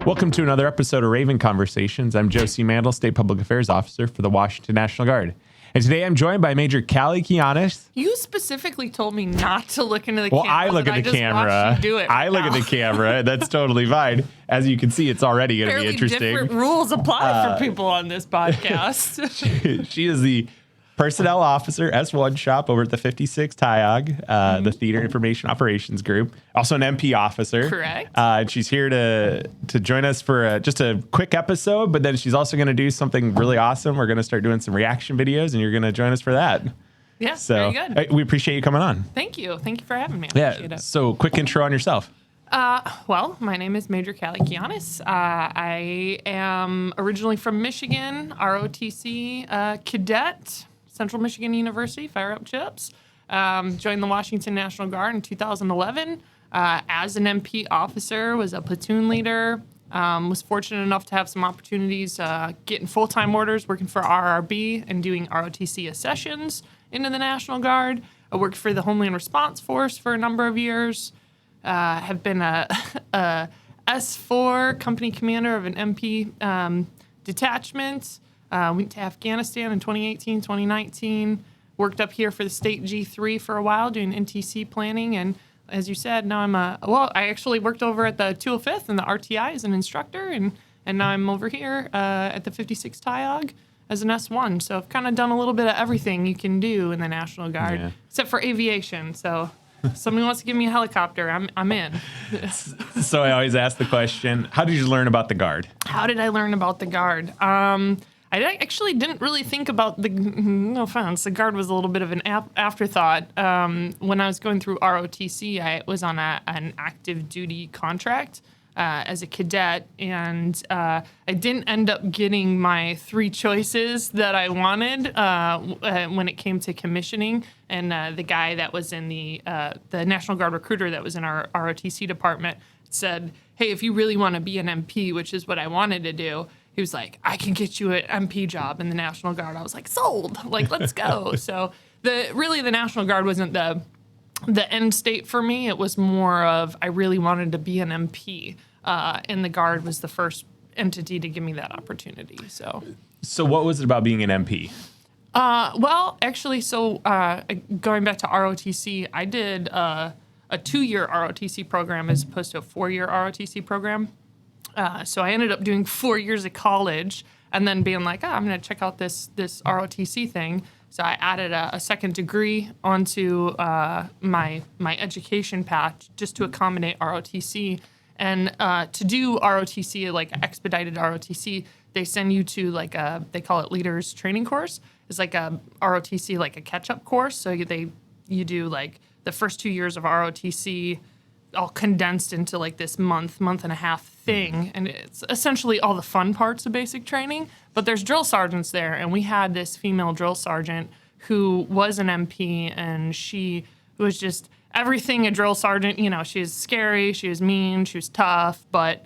Welcome to another episode of Raven Conversations. I'm Josie Mandel, State Public Affairs Officer for the Washington National Guard. And today I'm joined by MAJ Callie Kiaunis. You specifically told me not to look into the camera. Well, I look at the camera. You do it I look at the camera. That's totally fine. As you can see, it's already going to be interesting. Different rules apply for people on this podcast. She is the Personnel Officer, S1 shop over at the 56 TIOG, the Theater Information Operations Group. Also an MP officer. Correct. And she's here to join us for just a quick episode, but then she's also going to do something really awesome. We're going to start doing some reaction videos, and you're going to join us for that. Yeah, so very good. We appreciate you coming on. Thank you. Thank you for having me. I appreciate it. So quick intro on yourself. Well, my name is MAJ Callie Kiaunis. I am originally from Michigan, ROTC cadet, Central Michigan University, Fire Up Chips. Joined the Washington National Guard in 2011 as an MP officer, was a platoon leader, was fortunate enough to have some opportunities getting full-time orders, working for RRB and doing ROTC accessions into the National Guard. I worked for the Homeland Response Force for a number of years. Have been a S4 company commander of an MP detachment. Went to Afghanistan in 2018, 2019. Worked up here for the state G3 for a while doing NTC planning. And as you said, now I actually worked over at the 205th and the RTI as an instructor. And now I'm over here at the 56 TIOG as an S1. So I've kind of done a little bit of everything you can do in the National Guard, except for aviation. So if somebody wants to give me a helicopter, I'm in. So I always ask the question, how did you learn about the Guard? How did I learn about the Guard? I actually didn't really think about no offense, the Guard was a little bit of an afterthought. When I was going through ROTC, I was on an active duty contract as a cadet, and I didn't end up getting my three choices that I wanted when it came to commissioning. And the guy that was in the National Guard recruiter that was in our ROTC department said, hey, if you really want to be an MP, which is what I wanted to do, he was like, I can get you an MP job in the National Guard. I was like, sold. Like, let's go. So the National Guard wasn't the end state for me. It was more of I really wanted to be an MP, and the Guard was the first entity to give me that opportunity. So what was it about being an MP? Well, actually, going back to ROTC, I did a 2-year ROTC program as opposed to a 4-year ROTC program. So I ended up doing 4 years of college and then being like, I'm going to check out this ROTC thing. So I added a second degree onto my education path just to accommodate ROTC. And to do ROTC, like expedited ROTC, they send you to they call it Leaders Training Course. It's like a ROTC, like a catch-up course. So you do like the first 2 years of ROTC all condensed into like this month and a half thing. And it's essentially all the fun parts of basic training, but there's drill sergeants there. And we had this female drill sergeant who was an MP, and she was just everything a drill sergeant, she was scary, she was mean, she was tough, but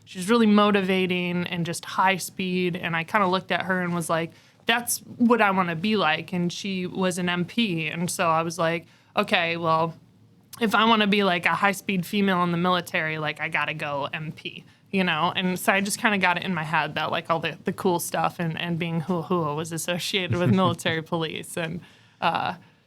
she was really motivating and just high speed. And I kind of looked at her and was like, that's what I want to be like. And she was an MP. And so I was like, okay, well, if I want to be like a high-speed female in the military, like I got to go MP, And so I just kind of got it in my head that like all the cool stuff and being hula was associated with military police. And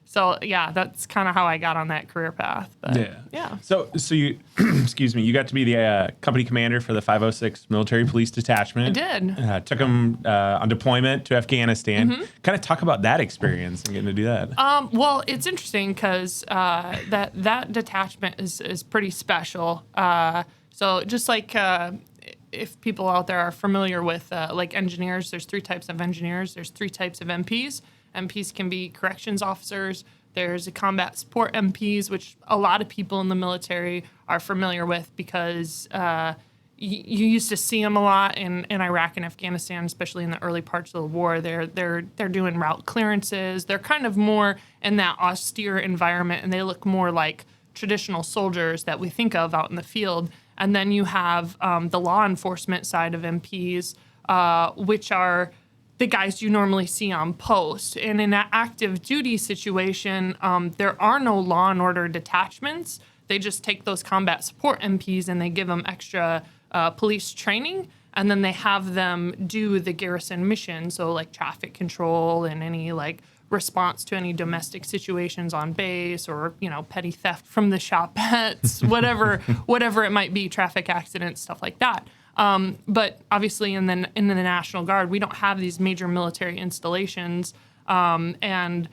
so, yeah, that's kind of how I got on that career path. But, yeah. So you, excuse me, you got to be the company commander for the 506 Military Police Detachment. I did. Took them on deployment to Afghanistan. Mm-hmm. Kind of talk about that experience and getting to do that. Well, it's interesting because that detachment is pretty special. So just like if people out there are familiar with like engineers, there's 3 types of engineers. There's 3 types of MPs. MPs can be corrections officers. There's a combat support MPs, which a lot of people in the military are familiar with because you used to see them a lot in Iraq and Afghanistan, especially in the early parts of the war. They're doing route clearances. They're kind of more in that austere environment, and they look more like traditional soldiers that we think of out in the field. And then you have the law enforcement side of MPs, which are the guys you normally see on post. And in an active duty situation, there are no law and order detachments. They just take those combat support MPs and they give them extra police training, and then they have them do the garrison mission, so like traffic control and any like response to any domestic situations on base, or petty theft from the shop pets, whatever it might be, traffic accidents, stuff like that. But obviously in the National Guard, we don't have these major military installations, and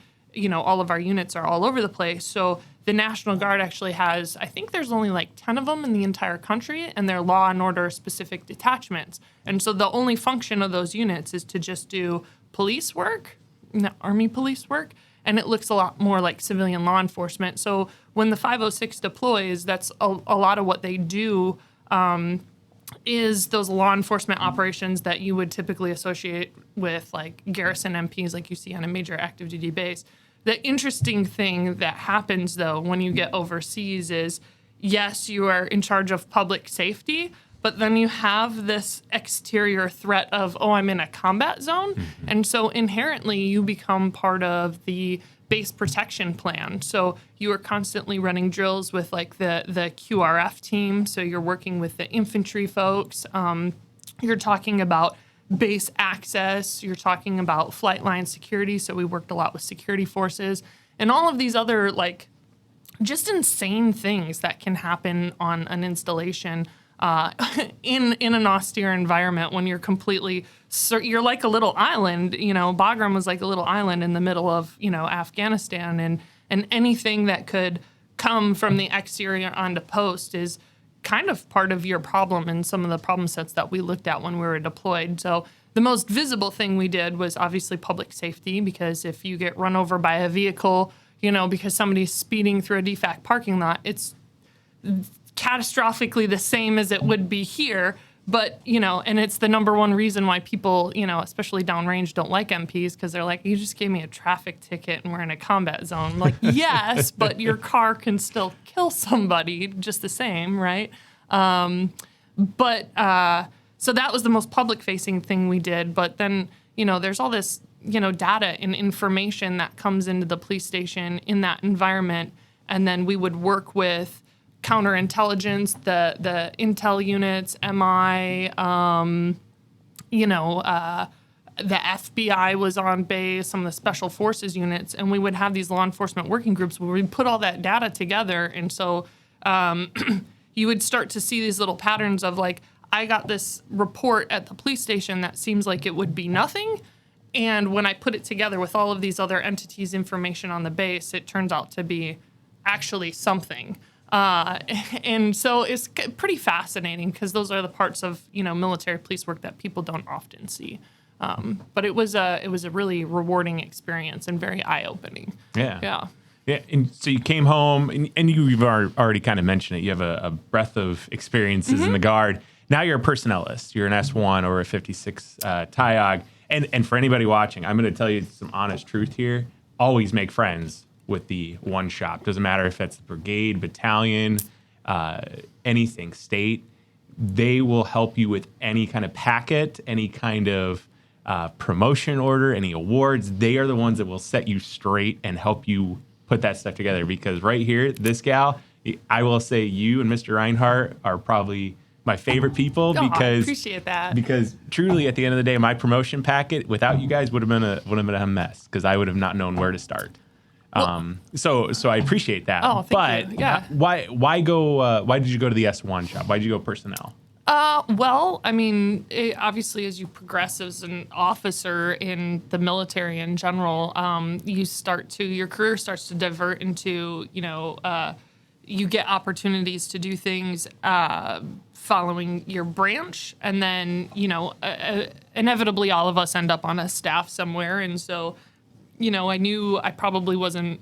all of our units are all over the place. So the National Guard actually has, I think there's only like 10 of them in the entire country, and they're law and order specific detachments. And so the only function of those units is to just do police work, Army police work, and it looks a lot more like civilian law enforcement. So when the 506 deploys, that's a lot of what they do, is those law enforcement operations that you would typically associate with like garrison MPs like you see on a major active duty base. The interesting thing that happens though when you get overseas is, yes, you are in charge of public safety, but then you have this exterior threat of, I'm in a combat zone. Mm-hmm. And so inherently you become part of the base protection plan. So you are constantly running drills with like the QRF team. So you're working with the infantry folks. You're talking about base access. You're talking about flight line security. So we worked a lot with security forces and all of these other like just insane things that can happen on an installation in an austere environment when you're completely, you're like a little island. Bagram was like a little island in the middle of, Afghanistan, and anything that could come from the exterior onto post is kind of part of your problem in some of the problem sets that we looked at when we were deployed. So the most visible thing we did was obviously public safety, because if you get run over by a vehicle, because somebody's speeding through a DFAC parking lot, it's catastrophically the same as it would be here. But, and it's the number one reason why people, especially downrange, don't like MPs, because they're like, you just gave me a traffic ticket and we're in a combat zone. I'm like, yes, but your car can still kill somebody just the same, right? So that was the most public-facing thing we did. But then, there's all this, data and information that comes into the police station in that environment. And then we would work with counterintelligence, the intel units, MI, the FBI was on base, some of the special forces units, and we would have these law enforcement working groups where we'd put all that data together. And so you would start to see these little patterns of like, I got this report at the police station that seems like it would be nothing. And when I put it together with all of these other entities' information on the base, it turns out to be actually something. And so it's pretty fascinating, because those are the parts of, military police work that people don't often see. But it was a really rewarding experience and very eye-opening. Yeah. And so you came home, and you've already kind of mentioned it. You have a breadth of experiences in the Guard. Now you're a personnelist. You're an S1 or a 56 TIOG. And for anybody watching, I'm going to tell you some honest truth here. Always make friends with the one shop. Doesn't matter if it's the brigade, battalion, anything, state. They will help you with any kind of packet, any kind of promotion order, any awards. They are the ones that will set you straight and help you put that stuff together. Because right here, this gal, I will say you and Mr. Reinhardt are probably my favorite people, because I appreciate that. Because truly, at the end of the day, my promotion packet without you guys would have been a mess, because I would have not known where to start. So I appreciate that. Oh, thank you. Yeah. Why did you go to the S1 shop? Why did you go personnel? Well, I mean, obviously, as you progress as an officer in the military in general, your career starts to divert into, you get opportunities to do things following your branch, and then, inevitably all of us end up on a staff somewhere, and so, I knew I probably wasn't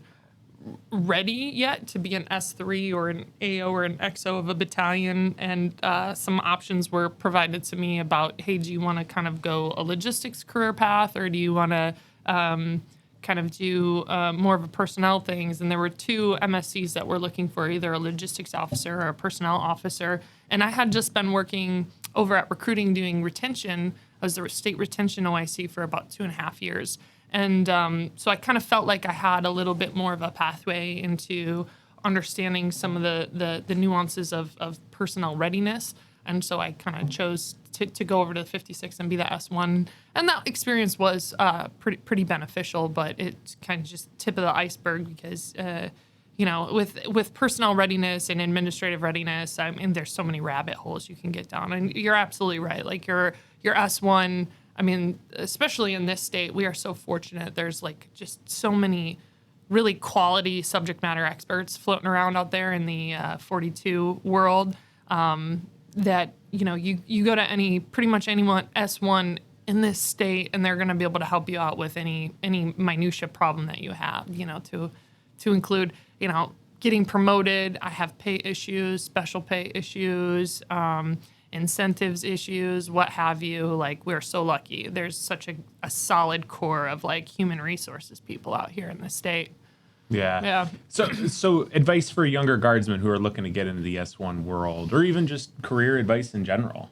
ready yet to be an S3 or an AO or an XO of a battalion, and some options were provided to me about, hey, do you want to kind of go a logistics career path, or do you want to kind of do more of a personnel things? And there were two MSCs that were looking for either a logistics officer or a personnel officer, and I had just been working over at recruiting doing retention. I was the state retention OIC for about 2.5 years. And so I kind of felt like I had a little bit more of a pathway into understanding some of the nuances of personnel readiness. And so I kind of chose to go over to the 56 and be the S1. And that experience was pretty beneficial, but it's kind of just tip of the iceberg because, with personnel readiness and administrative readiness, I mean, there's so many rabbit holes you can get down. And you're absolutely right. Like your S1, I mean, especially in this state, we are so fortunate. There's like just so many really quality subject matter experts floating around out there in the 42 world that, you go to pretty much anyone S1 in this state, and they're going to be able to help you out with any minutia problem that you have, to include, getting promoted. I have pay issues, special pay issues, incentives issues, what have you. Like, we're so lucky. There's such a solid core of like human resources people out here in the state. Yeah. So advice for younger guardsmen who are looking to get into the S1 world, or even just career advice in general.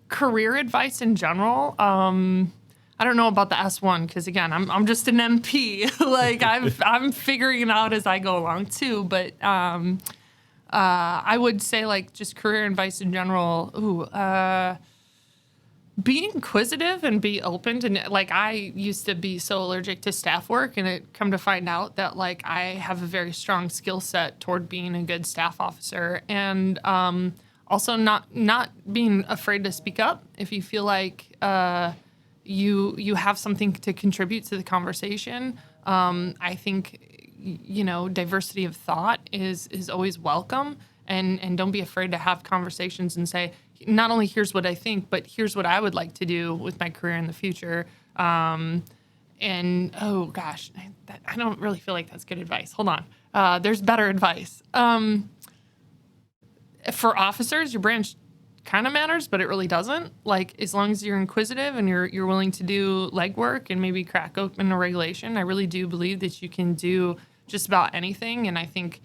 Career advice in general. I don't know about the S1 because again, I'm just an MP. Like I'm figuring it out as I go along too. But I would say like just career advice in general. Be inquisitive and be open to, like, I used to be so allergic to staff work, and it come to find out that like I have a very strong skill set toward being a good staff officer, and also not being afraid to speak up if you feel like you have something to contribute to the conversation. I think diversity of thought is always welcome, and don't be afraid to have conversations and say, not only here's what I think, but here's what I would like to do with my career in the future. And oh gosh, I don't really feel like that's good advice. Hold on. There's better advice. For officers, your branch kind of matters, but it really doesn't. Like, as long as you're inquisitive and you're willing to do legwork and maybe crack open a regulation, I really do believe that you can do just about anything. And I think,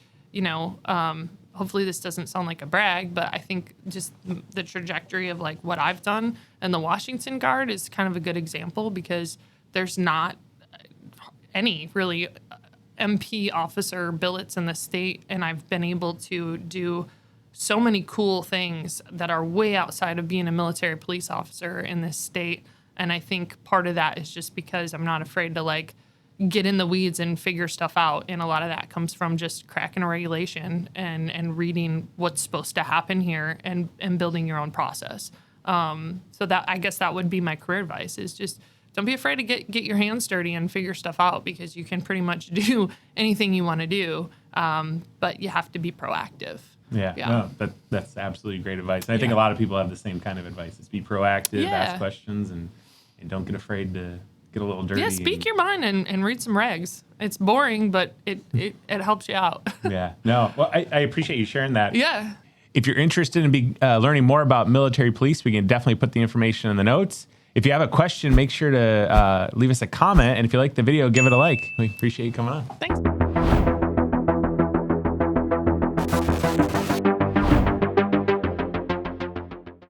hopefully this doesn't sound like a brag, but I think just the trajectory of like what I've done in the Washington Guard is kind of a good example, because there's not any really MP officer billets in the state, and I've been able to do so many cool things that are way outside of being a military police officer in this state. And I think part of that is just because I'm not afraid to like get in the weeds and figure stuff out. And a lot of that comes from just cracking a regulation and reading what's supposed to happen here and building your own process. So that, I guess that would be my career advice, is just don't be afraid to get your hands dirty and figure stuff out, because you can pretty much do anything you want to do. But you have to be proactive. Yeah. No, that's absolutely great advice. And I think a lot of people have the same kind of advice. Is be proactive, ask questions, and don't get afraid to get a little dirty. Yeah, speak your mind and read some regs. It's boring, but it helps you out. Yeah. No, well, I appreciate you sharing that. Yeah. If you're interested in learning more about military police, we can definitely put the information in the notes. If you have a question, make sure to leave us a comment. And if you like the video, give it a like. We appreciate you coming on. Thanks.